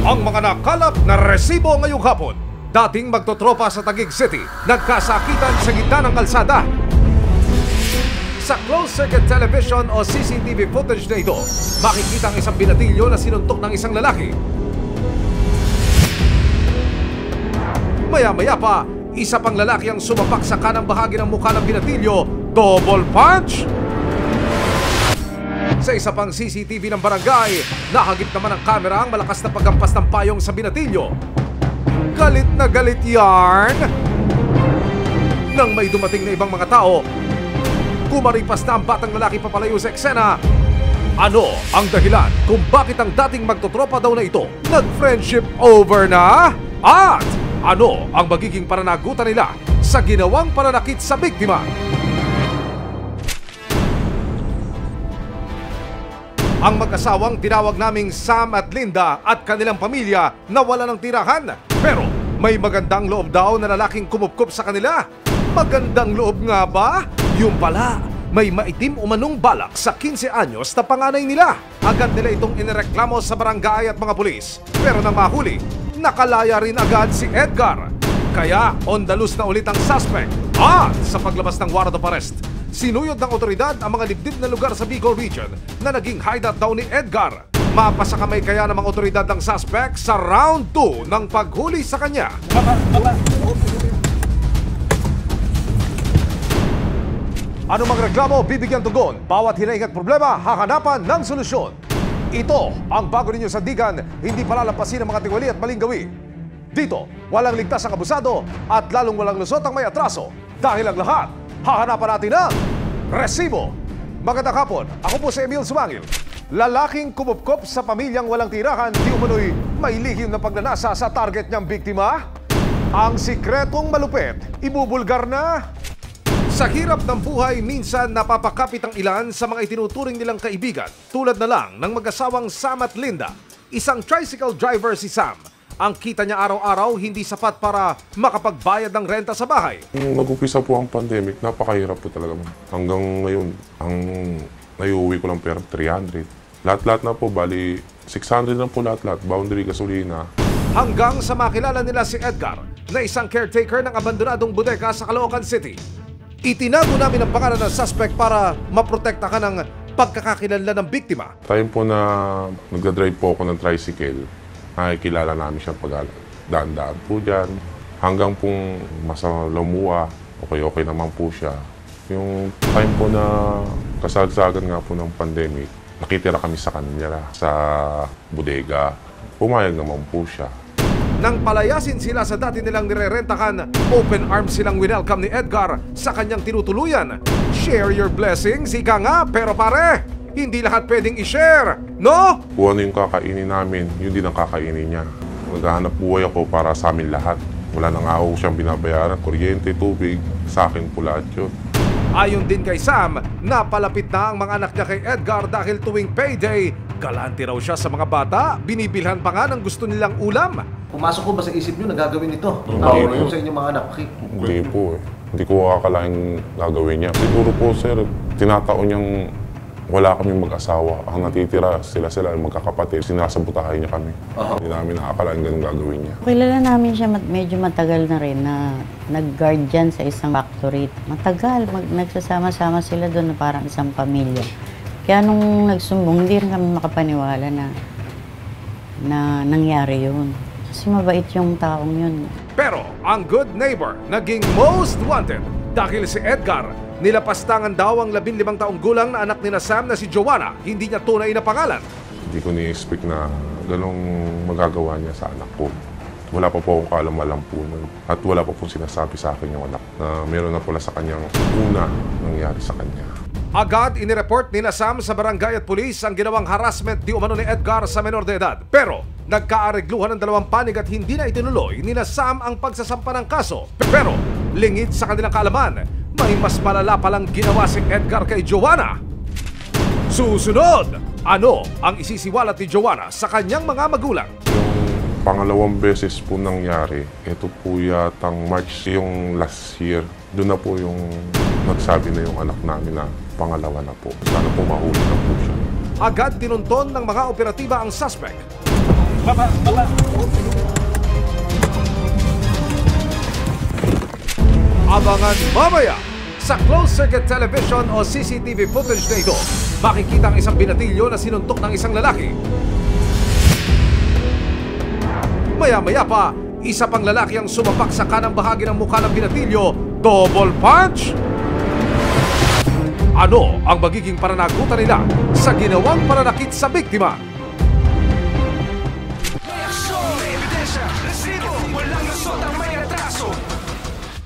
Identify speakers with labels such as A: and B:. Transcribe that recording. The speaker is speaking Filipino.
A: Ang mga nakalap na resibo ngayong hapon. Dating magtotropa sa Taguig City, nagkasakitan sa gitna ng kalsada. Sa closed-circuit television o CCTV footage na ito, makikita ang isang binatilyo na sinuntok ng isang lalaki. Maya-maya pa, isa pang lalaki ang sumapak sa kanang bahagi ng mukha ng binatilyo, double punch! Sa isa pang CCTV ng barangay, nahagip naman ng kamera ang malakas na paggampas ng payong sa binatilyo. Galit na galit yarn! Nang may dumating na ibang mga tao, kumaripas na ang batang lalaki papalayo sa eksena. Ano ang dahilan kung bakit ang dating magtotropa daw na ito nag-friendship over na? At ano ang magiging pananagutan nila sa ginawang pananakit sa biktima? Ang mag-asawang tinawag naming Sam at Linda at kanilang pamilya na wala ng tirahan. Pero may magandang loob daw na lalaking kumupkup sa kanila. Magandang loob nga ba? Yung pala, may maitim umanong balak sa 15 anyos na panganay nila. Agad nila itong inireklamo sa barangay at mga pulis. Pero nang mahuli, nakalaya rin agad si Edgar. Kaya on the loose na ulit ang suspect. At sa paglabas ng warrant of arrest, sinuyod ng otoridad ang mga dibdib na lugar sa Bicol Region na naging hideout daw ni Edgar. Mapasakamay kaya ng mga otoridad ng suspect sa round 2 ng paghuli sa kanya. Ano mang reklamo, bibigyan tugon. Bawat hinaing at problema, hahanapan ng solusyon. Ito ang bago ninyo sandigan, hindi palalampasin ng mga tiwali at maling gawi. Dito, walang ligtas ang abusado at lalong walang lusot ang may atraso. Dahil ang lahat, hahanapan natin ang resibo. Magandang hapon, ako po si Emil Sumangil. Lalaking kumupkop sa pamilyang walang tirahan, di umano'y may lihim na pagnanasa sa target niyang biktima. Ang sikretong malupit, ibubulgar na. Sa hirap ng buhay, minsan napapakapit ang ilan sa mga itinuturing nilang kaibigan. Tulad na lang ng mag-asawang Sam at Linda. Isang tricycle driver si Sam. Ang kita niya araw-araw hindi sapat para makapagbayad ng renta sa bahay.
B: Nung nag-upisa po ang pandemic, napakahirap po talaga. Hanggang ngayon, ang naiuwi ko lang pera 300. Lahat-lahat na po, bali 600 na po lahat-lahat, boundary, gasolina.
A: Hanggang sa makilala nila si Edgar, na isang caretaker ng abandonadong bodega sa Caloocan City. Itinago namin ang pangalan ng suspect para maprotekta ka ng pagkakakilanlan ng biktima.
B: Time po na nagdadrive po ako ng tricycle, nakikilala namin siya pag daan-daan po dyan. Hanggang pong masalumuha, okay naman po siya. Yung time po na kasagsagan nga po ng pandemic, nakitira kami sa kanila sa bodega. Pumayag naman po siya.
A: Nang palayasin sila sa dati nilang nirerentakan, open arms silang winelcome ni Edgar sa kanyang tinutuluyan. Share your blessings, ika nga, pero pare, hindi lahat pwedeng i-share, no?
B: Kung ano yung kakainin namin, yun din ang kakainin niya. Naghahanap buhay ako para sa amin lahat. Wala na nga ako siyang binabayaran, kuryente, tubig, sa akin po lahat yun.
A: Ayon din kay Sam, napalapit na ang mga anak niya kay Edgar dahil tuwing payday, galante raw siya sa mga bata, binibilhan pa nga ng gusto nilang ulam.
C: Pumasok ko ba sa isip nyo na gagawin ito?
B: Hindi
C: Sa inyong mga anak? Okay.
B: Hindi po eh. Hindi ko akalaing gagawin niya. Siguro po sir, tinataon niyang wala kaming mag-asawa. Ang natitira, sila magkakapatid. Sinasabutahin niya kami. Hindi namin nakakalaing ganun gagawin niya.
D: Kilala namin siya medyo matagal na rin na nag-guard dyan sa isang factory. Matagal, nagsasama-sama sila doon na parang isang pamilya. Kaya nung nagsumbong, hindi rin kami makapaniwala na nangyari yun. Kasi mabait yung taong yun.
A: Pero ang good neighbor naging most wanted dahil si Edgar nilapastangan daw ang 15 taong gulang na anak ni Sam na si Joanna. Hindi niya tunay na pangalan.
B: Hindi ko ni-expect na ganong magagawa niya sa anak ko. Wala pa po akong kaalam-alam po nun. At wala pa po sinasabi sa akin yung anak na meron na pala sa kanyang una nangyari sa kanya.
A: Agad inireport ni Sam sa barangay at pulis ang ginawang harassment di umano ni Edgar sa menor de edad. Pero nagkaaregluhan ng dalawang panig at hindi na itinuloy ni Sam ang pagsasampa ng kaso. Pero lingid sa kanilang kaalaman, may mas malala palang ginawa si Edgar kay Joanna. Susunod, ano ang isisiwalat ni Joanna sa kanyang mga magulang?
B: Yung pangalawang beses po nangyari, ito po yatang March yung last year. Doon na po yung nagsabi na yung anak namin na pangalawa na po. Sana po mahuli na po siya.
A: Agad tinunton ng mga operatiba ang suspect. Abangan mamaya sa closed-circuit television o CCTV footage na ito. Makikita ang isang binatilyo na sinuntok ng isang lalaki. Maya-maya pa, isa pang lalaki ang sumapak sa kanang bahagi ng mukha ng binatilyo. Double punch? Ano ang magiging pananagutan nila sa ginawang pananakit sa biktima?